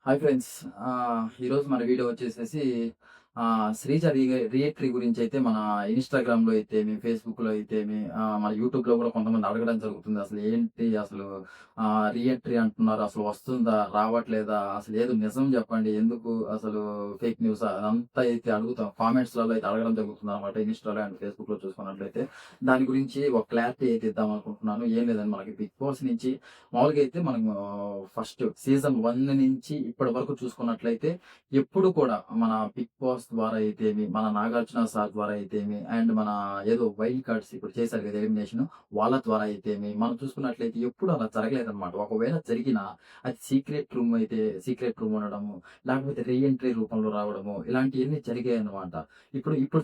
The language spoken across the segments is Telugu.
Hi friends. ఈరోజు మన వీడియో వచ్చేసేసి 'శ్రీజ' రీఎంట్రీ గురించయితే మన ఇన్‌స్టాగ్రామ్‌లో అయితేమి, ఫేస్‌బుక్‌లో అయితేమి, మన యూట్యూబ్‌లో గూడా కొంతమంది అడగడం జరుగుతుంది. అసలు ఏంటి అసలు రీఎంట్రీ అంటున్నారు. అసలు వస్తుందా? రావట్లేదా? అసలు ఏదో నిజం జెప్పండి. ఎందుకు అసలు ఫేక్ న్యూసా? అదంతా అయితే అడుగుతాం. కామెంట్స్‌లలో అయితే అడగడం జరుగుతుందనమాట. ఇన్‌స్టాలో అండ్ ఫేస్‌బుక్‌లో చూసుకున్నట్లయితే. దాని గురించి ఒక క్లారిటీ అయితే ఇద్దామనుకుంటున్నాను. ఏం లేదండి, మనకి 'బిగ్ బాస్' నుంచి మామూలుగా అయితే మనము ఫస్ట్ సీజన్ 1 నుంచి ఇప్పటి వరకు చూసుకున్నట్లయితే ఎప్పుడు కూడా మన 'బిగ్ బాస్' ద్వారా అయితేమి, మన 'నాగార్జున సార్' ద్వారా అయితేమి, అండ్ మన ఏదో వైల్డ్ కార్డ్స్ ఇప్పుడు చేశారు కదా ఎలిమినేషన్, వాళ్ళ ద్వారా అయితేమి, మనం చూసుకున్నట్లయితే ఎప్పుడు అలా జరగలేదన్నమాట. ఒకవేళ జరిగినా అది సీక్రెట్ రూమ్ ఉండడము, లేకపోతే రీ ఎంట్రీ రూపంలో రావడము, ఇలాంటియన్నీ జరిగాయన్నమాట. ఇప్పుడు ఇప్పుడు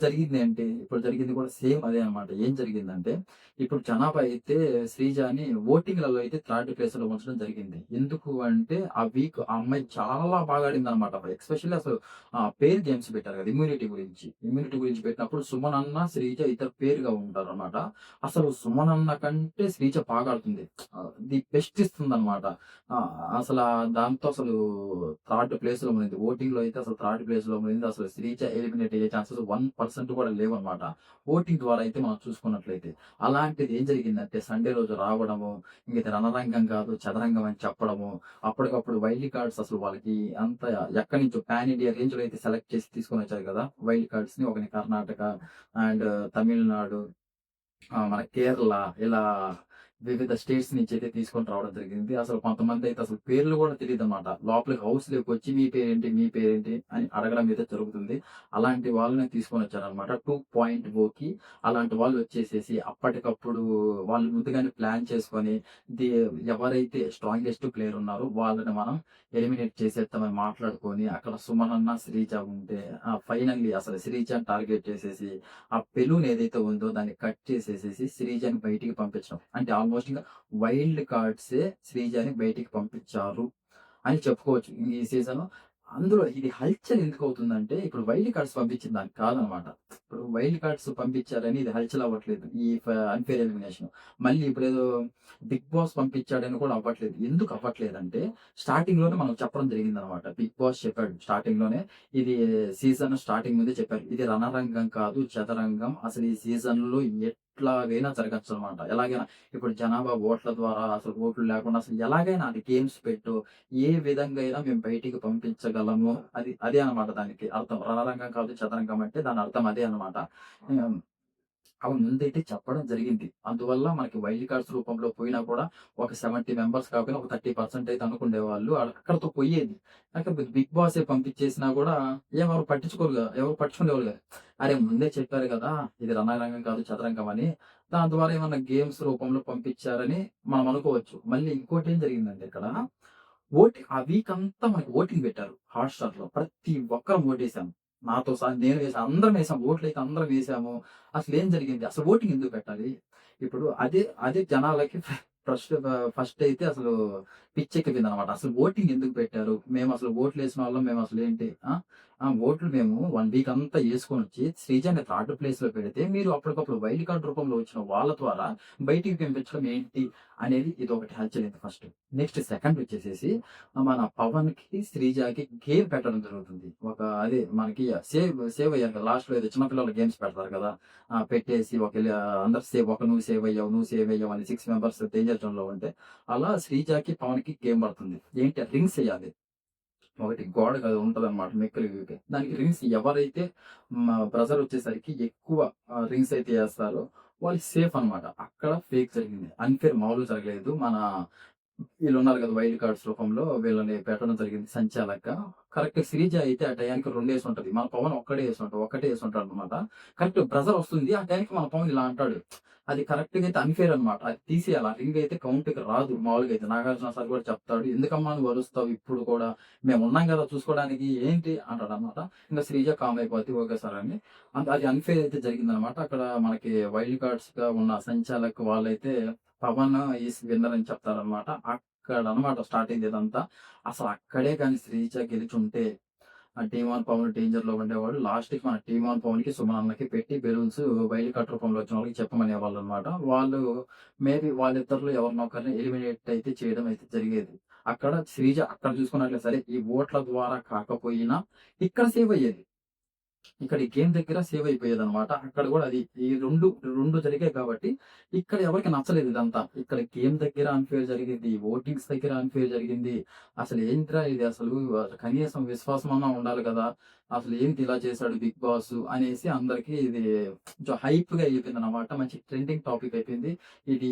జరిగింది కూడా సేమ్ అదే అన్నమాట. ఏం జరిగిందంటే, ఇప్పుడు జనాభా అయితే శ్రీజాని ఓటింగ్‌లలో అయితే థర్డ్ ప్లేస్‌లో ఉంచడం జరిగింది. ఎందుకు అంటే ఆ వీక్ ఆ అమ్మాయి చాలా బాగా ఆడిందనమాట. ఎస్పెషల్లీ అసలు పెయిర్ గేమ్స్ పెట్టారు కదా! ఇమ్యూనిటీ గురించి పెట్టినప్పుడు సుమన్ అన్న, శ్రీజ ఇద్దరు పెయిర్‌గా ఉంటారనమాట. అసలు సుమన్ అన్న కంటే శ్రీజ బాగా ఆడుతుంది. ది బెస్ట్ ఇస్తుందనమాట. అసల దాంతో అసలు థర్డ్ ప్లేస్‌లో ఉన్నింది. ఓటింగ్‌లో అయితే అసలు థర్డ్ ప్లేస్‌లో ఉన్నింది. అసలు శ్రీజ ఎలిమినేట్ అయ్యే ఛాన్సెస్ 1% కూడా లేవనమాట. ఓటింగ్ ద్వారా అయితే మనం చూసుకున్నట్లయితే. అలాంటిది ఏం జరిగిందంటే సండే రోజు రావడము, ఇంక ఇది రణరంగం కాదు చదరంగం అని చెప్పడము, అప్పటికప్పుడు వైల్డ్ కార్డ్స్ అసలు వాళ్ళకి అంత ఎక్కడి నుంచో పాన్ ఇండియా రేంజ్‌లో అయితే సెలెక్ట్ చేసి తీసుకొనొచ్చారు కదా! వైల్డ్ కార్డ్స్‌ని. ఒకని కర్ణాటక అండ్ తమిళనాడు, మన కేరళ, ఇలా వివిధ స్టేట్స్ నుంచయితే తీసుకొని రావడం జరిగింది. అసలు కొంతమందయితే అసలు పేర్లు గూడా తెలీదనమాట. లోపలికి హౌస్‌లోకొచ్చి మీ పేరేంటి? మీ పేరేంటి? అని అడగడం అయితే జరుగుతుంది. అలాంటి వాళ్ళని తీసుకొనొచ్చారనమాట. 2.0కి అలాంటి వాళ్ళొచ్చేసేసి అప్పటికప్పుడు వాళ్ళు ముందుగానే ప్లాన్ చేసుకొని ది ఎవరైతే స్ట్రాంగెస్ట్ ప్లేయర్ ఉన్నారో వాళ్ళని మనం ఎలిమినేట్ చేసేద్దామని మాట్లాడుకొని, అక్కడ సుమనన్న, శ్రీజ ఉంటే ఫైనల్లీ అసలు శ్రీజని టార్గెట్ చేసేసి ఆ బెలూన్ ఏదైతే ఉందో దాన్ని కట్ చేసేసేసి శ్రీజని బయటికి పంపించడం. అంటే ఆల్‌మోస్ట్ ఇంగ వైల్డ్ కార్డ్సే శ్రీజని బయటికి పంపించారు అని చెప్పుకోవచ్చు. ఈ సీజను. అందులో ఇది హల్చల్ ఎందుకవుతుందంటే, ఇప్పుడు వైల్డ్ కార్డ్స్ పంపించిన దానికి కాదనమాట. ఇప్పుడు వైల్డ్ కార్డ్స్ పంపించారని ఇది హల్చల్ అవ్వట్లేదు. ఈ అన్‌ఫెయిర్ ఎలిమినేషన్. మళ్ళీ ఇప్పుడేదో బిగ్ బాస్ పంపించాడని కూడా అవ్వట్లేదు. ఎందుకు అవ్వట్లేదంటే, స్టార్టింగ్‌లోనే మనకు చెప్పడం జరిగిందనమాట. బిగ్ బాస్ చెప్పాడు స్టార్టింగ్‌లోనే. ఇది సీజన్ స్టార్టింగ్ ముందే చెప్పారు. ఇది రణరంగం కాదు చదరంగం. అసలు ఈ సీజన్‌లో ఎట్లాగైనా జరగొచ్చనమాట. ఎలాగైనా ఇప్పుడు జనాభా ఓట్ల ద్వారా అసలు ఓట్లు లేకుండా అసలు ఎలాగైనా అది గేమ్స్ పెట్టో ఏ విధంగా అయినా మేము బయటికి పంపించగలము. అదే అనమాట దానికి అర్థం. రణరంగం కాదు చదరంగం అంటే దాని అర్థం అదే అనమాట. హ్మ్. అవి ముందైతే చెప్పడం జరిగింది. అందువల్ల మనకి వైల్డ్ కార్డ్స్ రూపంలో పోయినా కూడా ఒక 70 మెంబర్స్ కాకపోయినా ఒక 30% అయితే అనుకునేవాళ్ళు. అక్కడితో పోయేది. కాకపోతే బిగ్ బాసే పంపించేసినా గూడా ఎవరు పట్టించుకునేవాళ్ళు కాదు. అరే! ముందే చెప్పారు గదా! ఇది రణరంగం కాదు చదరంగం అని. దాని ద్వారా ఏమన్నా గేమ్స్ రూపంలో పంపించారని మనం అనుకోవచ్చు. మళ్ళీ ఇంకోటేం జరిగిందంటే ఇక్కడ ఆ వీక్ అంతా మనకి ఓటింగ్ పెట్టారు హాట్‌స్టార్‌లో. ప్రతి ఒక్కరం ఓటేసాం. నాతో సహా నేను వేసా. అందరం వేసాం. ఓట్లయితే అందరం వేసాము. అసలేం జరిగింది? అసలు ఓటింగ్ ఎందుకు పెట్టాలి? ఇప్పుడు అదే జనాలకి ఫస్ట్ అయితే అసలు పిచ్చెక్కిపోయిందనమాట. అసలు ఓటింగ్ ఎందుకు పెట్టారు? మేమసలు ఓట్లేసినోళ్ళం మేమసలేంటి? ఓట్లు మేము 1 వీక్ అంతా యేసుకొనొచ్చి శ్రీజని థర్డ్ ప్లేస్‌లో పెడితే మీరు అప్పటికప్పుడు వైల్డ్ కార్డ్ రూపంలో వచ్చిన వాళ్ళ ద్వారా బయటికి పంపించడం ఏంటి? అనేది ఇదొకటి హల్చలైంది ఫస్ట్. నెక్స్ట్ సెకండొచ్చేసేసి మన 'పవన్‌కి', 'శ్రీజకి' గేమ్ పెట్టడం జరుగుతుంది. అదే మనకి సేవ్ అయ్యారు కదా! లాస్ట్‌లో ఏదో చిన్న పిల్లల గేమ్స్ పెడతారు కదా! పెట్టేసి అందరూ నువ్వు సేవ్ అయ్యావు, నువ్వు సేవ్ అయ్యావు అని 6 మెంబర్స్ డేంజర్ జోన్‌లో ఉంటే, అలా 'శ్రీజకి', 'పవన్‌కి' గేమ్ పడుతుంది. ఏంటి రింగ్స్ ఎయ్యాలి. ఒకటి గోడకి అది ఉంటదనమాట మెక్కులు గికి. దానికి రింగ్స్ ఎవరైతే ప్రెషర్ వచ్చేసరికి ఎక్కువ రింగ్స్ అయితే ఏస్తారో వాళ్ళు సేఫ్ అనమాట. అక్కడ ఫేక్ జరిగింది. అన్‌ఫేర్ మామూలుగా జరగలేదు. వీళ్ళున్నారు కదా! వైల్డ్ కార్డ్స్ రూపంలో వీళ్ళని పెట్టడం జరిగింది సంచాలక. కరెక్ట్ శ్రీజ అయితే ఆ టయానికి 2 ఏసుంటది. మన పవన్ ఒక్కటే ఏసుంటాడనమాట. కరెక్ట్ ప్రెషర్ వస్తుంది. ఆ టయానికి మన పవన్ ఇలా అంటాడు. అది కరెక్ట్‌గా అయితే అన్‌ఫేర్ అనమాట. అది తీసేయాలి. ఆ రింగ్ అయితే కౌంట్‌కి రాదు మామూలుగా అయితే. నాగార్జున సార్ కూడా చెప్తాడు. "ఎందుకమ్మా నువ్వు అరుస్తావు ఇప్పుడు కూడా? మేమున్నాం కదా చూసుకోవడానికి" ఏంటి అంటాడనమాట. ఇంక శ్రీజ కామ్ అయిపోద్ది. ఓకే సార్ అని. అది అన్‌ఫేర్ అయితే జరిగిందనమాట. అక్కడ మనకి వైల్డ్ కార్డ్స్‌గా ఉన్న సంచాలక్ వాళ్ళైతే పవన్ ఈస్ విన్నర్ అని చెప్తారనమాట. అక్కడనమాట స్టార్ట్ అయింది ఇదంతా. అసలక్కడే గాని శ్రీజ గెలిచుంటే టీమ్ వన్ పవన్ డేంజర్‌లో ఉండేవాడు. లాస్ట్‌కి మన టీమ్ వన్ పవన్‌కి, సుమన్ అన్నకి పెట్టి బెలూన్స్ వైల్డ్ కార్డ్ రూపంలో వచ్చిన వాళ్ళకి చెప్పమనేవాళ్ళనమాట. వాళ్ళు మేబీ వాళ్ళిద్దరిలో ఎవరినో ఒకరిని ఎలిమినేట్ అయితే చేయడం అయితే జరిగేది. అక్కడ శ్రీజ అక్కడ చూసుకున్నట్లే సరే ఈ ఓట్ల ద్వారా కాకపోయినా ఇక్కడ సేవ్ అయ్యేది. ఇక్కడ ఈ గేమ్ దగ్గర సేవ్ అయిపోయేదనమాట. అక్కడ గూడా అది ఈ 2 జరిగాయి కాబట్టి, ఇక్కడ ఎవరికీ నచ్చలేదు ఇదంతా. ఇక్కడ గేమ్ దగ్గర అన్‌ఫెయిర్ జరిగింది. ఓటింగ్స్ దగ్గర అన్‌ఫెయిర్ జరిగింది. అసలు ఏంట్రా ఇది అసలు కనీసం విశ్వాసమన్నా ఉండాలి కదా! అసలు ఏంటి ఇలా చేశాడు బిగ్ బాస్ అనేసి అందరికి ఇది కొంచెం హైప్‌గా అయిపోయిందనమాట. మంచి ట్రెండింగ్ టాపిక్ అయిపోయింది. ఇది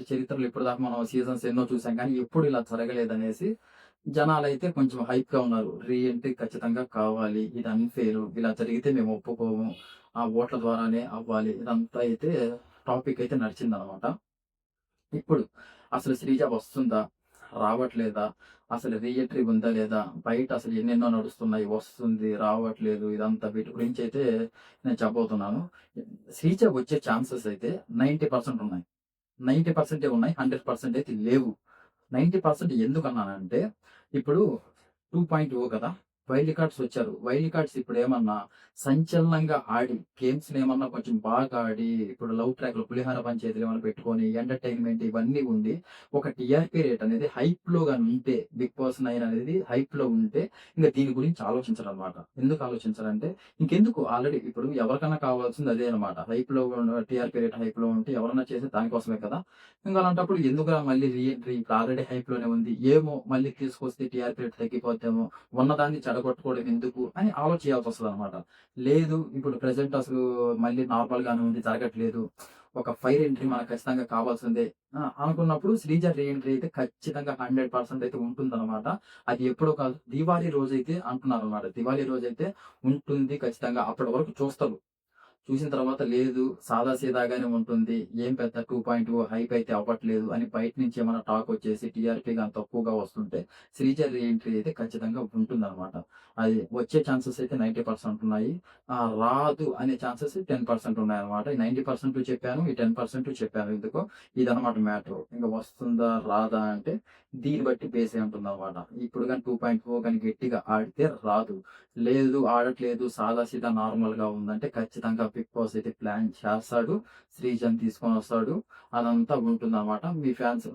చరిత్రలో ఇప్పటిదాకా మనం సీజన్స్ ఎన్నో చూసాం కానీ, ఎప్పుడు ఇలా జరగలేదనేసి జనాలైతే కొంచెం హైప్‌గా ఉన్నారు. రీ ఎంట్రీ ఖచ్చితంగా కావాలి. ఇది అన్‌ఫెయిరు. ఇలా జరిగితే మేము ఒప్పుకోము. ఆ ఓట్ల ద్వారానే అవ్వాలి. ఇదంతా అయితే టాపిక్ అయితే నడిచిందనమాట. ఇప్పుడు అసలు శ్రీజ వస్తుందా? రావట్లేదా? అసలు రీ ఎంట్రీ ఉందా లేదా? బయట అసలు ఎన్నెన్నో నడుస్తున్నాయి. వస్తుంది, రావట్లేదు ఇదంతా వీటి గురించైతే నేను చెప్పబోతున్నాను. శ్రీజ వచ్చే ఛాన్సెస్ అయితే 90% ఉన్నాయి. 90% ఉన్నాయి. 100% అయితే లేవు. 90% ఎందుకన్నానంటే, ఇప్పుడు 2.0 కదా! వైల్డ్ కార్డ్స్ వచ్చారు. వైల్డ్ కార్డ్స్ ఇప్పుడేమన్నా సంచలనంగా ఆడి, గేమ్స్‌నేమన్నా కొంచెం బాగా ఆడి, ఇప్పుడు లవ్ ట్రాక్‌లు, పులిహోర పంచాయతీలు ఏమైనా పెట్టుకొని, ఎంటర్‌టైన్‌మెంట్ ఇవన్నీ ఉండి, ఒక టీఆర్‌పీ రేట్ అనేది హైప్‌లో గాని ఉంటే, 'బిగ్ బాస్ 9' అనేది హైప్‌లో ఉంటే, ఇంక దీని గురించి ఆలోచించరనమాట. ఎందుకు ఆలోచించరంటే, ఇంకెందుకు ఆల్రెడీ ఇప్పుడు ఎవరికన్నా కావాల్సింది అదే అనమాట. హైప్‌లో టీఆర్‌పీ రేట్ హైప్‌లో ఉంటే ఎవరన్నా చేసేది దానికోసమే కదా! ఇంక అలాంటప్పుడు ఎందుకురా మళ్ళీ రీ ఎంట్రీ ఇప్పుడు ఆల్రెడీ హైప్‌లోనే ఉంది. ఏమో మళ్ళీ తీసుకొస్తే టీఆర్‌పీ రేట్ తగ్గిపోద్దేమో, ఉన్నదాన్ని చెడగొట్టుకోవడం ఎందుకు అని ఆలోచించాల్సొస్తదనమాట. లేదు ఇప్పుడు ప్రెజెంట్ అసలు మళ్ళీ నార్మల్‌గానే ఉంది జరగట్లేదు. ఒక ఫైర్ ఎంట్రీ మనకు ఖచ్చితంగా కావాల్సిందే అనుకున్నప్పుడు శ్రీజ రీ ఎంట్రీ అయితే ఖచ్చితంగా 100% అయితే ఉంటుందనమాట. అది ఎప్పుడో కాదు దివాళీ రోజైతే అంటున్నారనమాట. దివాళీ రోజైతే ఉంటుంది ఖచ్చితంగా. అప్పటి వరకు చూస్తారు. చూసిన తర్వాత లేదు సాదా సీదాగానే ఉంటుంది. ఏం పెద్ద 2.0 హైప్ అయితే అవ్వట్లేదు అని బయట నుంచి ఏమన్నా టాక్ వచ్చేసి టీఆర్‌పీ గాని తక్కువగా వస్తుంటే శ్రీజ రీ ఎంట్రీ అయితే ఖచ్చితంగా ఉంటుందనమాట. అది వచ్చే ఛాన్సెస్ అయితే 90% ఉన్నాయి. రాదు అనే ఛాన్సెస్ 10% ఉన్నాయన్నమాట. ఈ 90% చెప్పాను. ఈ 10% చెప్పాను. ఎందుకో ఇదనమాట మ్యాటరు. ఇంక వస్తుందా? రాదా? అంటే దీన్ని బట్టి బేస్ అయి ఉంటుందనమాట. ఇప్పుడు గాని 2.0 గాని గట్టిగా ఆడితే రాదు. లేదు ఆడట్లేదు సాదా సీదా నార్మల్‌గా ఉందంటే ఖచ్చితంగా బిగ్ బాస్ అయితే ప్లాన్ చేస్తాడు. శ్రీజని తీసుకొనొస్తాడు. అదంతా ఉంటుందనమాట. మీ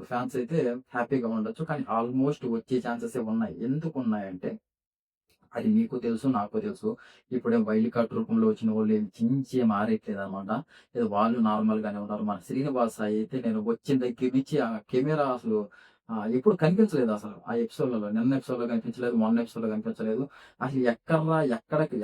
ఫ్యాన్స్ అయితే హ్యాపీగా ఉండొచ్చు. కానీ ఆల్‌మోస్ట్ వచ్చే ఛాన్సెసే ఉన్నాయి. ఎందుకున్నాయంటే అది మీకు తెలుసు, నాకు తెలుసు. ఇప్పుడేం వైల్డ్ కార్డ్ రూపంలో వచ్చినోళ్ళు ఏం చించి మారేయట్లేదనమాట. ఏదో వాళ్ళు నార్మల్‌గానే ఉన్నారు. మన శ్రీనివాస్ అయితే నేను వచ్చిన దగ్గర నుంచి ఆ కెమెరా అసలు ఎప్పుడు కనిపించలేదసలు. ఆ ఎపిసోడ్‌లలో. నిన్న ఎపిసోడ్‌లో కనిపించలేదు. మొన్న ఎపిసోడ్‌లో కనిపించలేదు. అసలు ఎక్కడ్రా?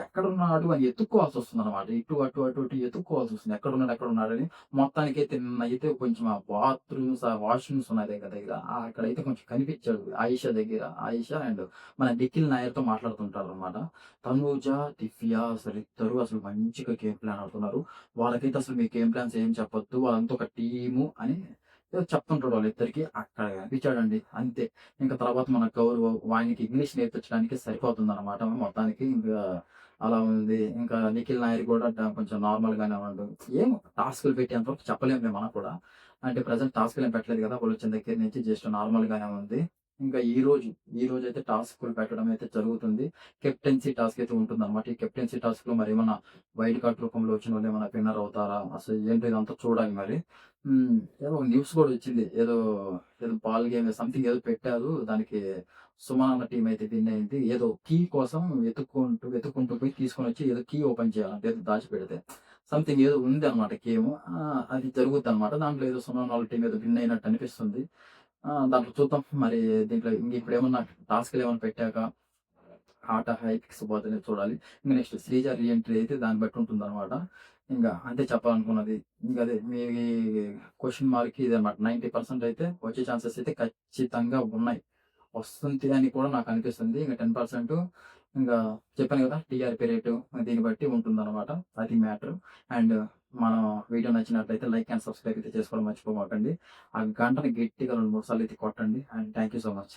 ఎక్కడున్నాడు అని ఎతుక్కోవాల్సొస్తుందనమాట. ఇటు, అటు, అటు, ఇటు ఎతుక్కోవాల్సొస్తుంది. ఎక్కడున్నాడని. మొత్తానికైతే నిన్నయితే కొంచెం ఆ బాత్రూమ్స్, ఆ వాష్‌రూమ్స్ ఉన్నాయి దగ్గర. అక్కడైతే కొంచెం కనిపించాడు. ఆయిషా దగ్గర. ఆయిషా అండ్ మన నిఖిల్ నాయర్‌తో మాట్లాడుతుంటారనమాట. తనూజ, దివ్య అసలిద్దరూ అసలు మంచిగా గేమ్ ప్లాన్ ఆడుతున్నారు. వాళ్ళకైతే అసలు మీ గేమ్ ప్లాన్స్ ఏం చెప్పొద్దు. వాళ్ళంతా ఒక టీము అని ఏదో చెప్తుంటాడు వాళ్ళిద్దరికీ. అక్కడ కనిపించాడండి. అంతే. ఇంక తర్వాత మన గౌరవ్ వానికి ఇంగ్లీష్ నేర్పించడానికి సరిపోతుందనమాట మొత్తానికి. ఇంకా అలా ఉంది. ఇంకా నిఖిల్ నాయర్ కూడా కొంచెం నార్మల్‌గానే ఉన్నాడు. ఏమో టాస్క్‌లు పెట్టేంత వరకు చెప్పలేము మేము మనం కూడా. అంటే ప్రెజెంట్ టాస్క్‌లేం పెట్టలేదు కదా! వాళ్ళొచ్చిన దగ్గర నుంచి జస్ట్ నార్మల్‌గానే ఉంది. ఇంకా ఈరోజైతే టాస్క్‌లు పెట్టడం అయితే జరుగుతుంది. కెప్టెన్సీ టాస్క్ అయితే ఉంటుందనమాట. ఈ కెప్టెన్సీ టాస్క్‌లో మరేమన్నా వైల్డ్ కార్డ్ రూపంలో వచ్చినోళ్ళేమన్నా విన్నర్ అవుతారా? అసలు ఏంటో ఇదంతా చూడాలి మరి. ఏదో న్యూస్ కూడా వచ్చింది. ఏదో బాల్ గేమ్ సంథింగ్ ఏదో పెట్టారు. దానికి సుమన్ అన్న టీమ్ అయితే విన్ అయింది. ఏదో కీ కోసం వెతుక్కుంటూ పోయి తీసుకొనొచ్చి ఏదో కీ ఓపెన్ చేయాలంట. ఏదో దాచిపెడితే. సంథింగ్ ఏదో ఉందనమాట గేము. అది జరుగుద్దనమాట. దాంట్లో ఏదో సుమన్ వాళ్ళ టీమ్ ఏదో విన్ అయినట్టు అనిపిస్తుంది. దాంట్లో చూద్దాం. మరి దీంట్లో ఇప్పుడేమన్నా టాస్క్‌లేమన్నా పెట్టాక ఆట హైపిక్స్ పోతేనే చూడాలి. ఇంక నెక్స్ట్ 'శ్రీజ' రీ ఎంట్రీ అయితే దాన్ని బట్టి ఉంటుందనమాట. ఇంగ అంతే చెప్పాలనుకున్నది. ఇంగదే మీ క్వెషన్ మార్క్ ఇదనమాట. 90% అయితే వచ్చే ఛాన్సెస్ అయితే ఖచ్చితంగా ఉన్నాయి. వస్తుంది అని కూడా నాకనిపిస్తుంది. ఇంక 10% ఇంగా చెప్పాను గదా! టీఆర్‌పీ రేటు దీన్ని బట్టి ఉంటుందనమాట. అది మ్యాటర్. అండ్ మన వీడియో నచ్చినట్లయితే లైక్ అండ్ సబ్స్క్రైబ్ అయితే చేసుకోవడం మర్చిపోమాకండి. ఆ గంటని గట్టిగా 2, 3 సార్లు అయితే కొట్టండి. And thank you so much.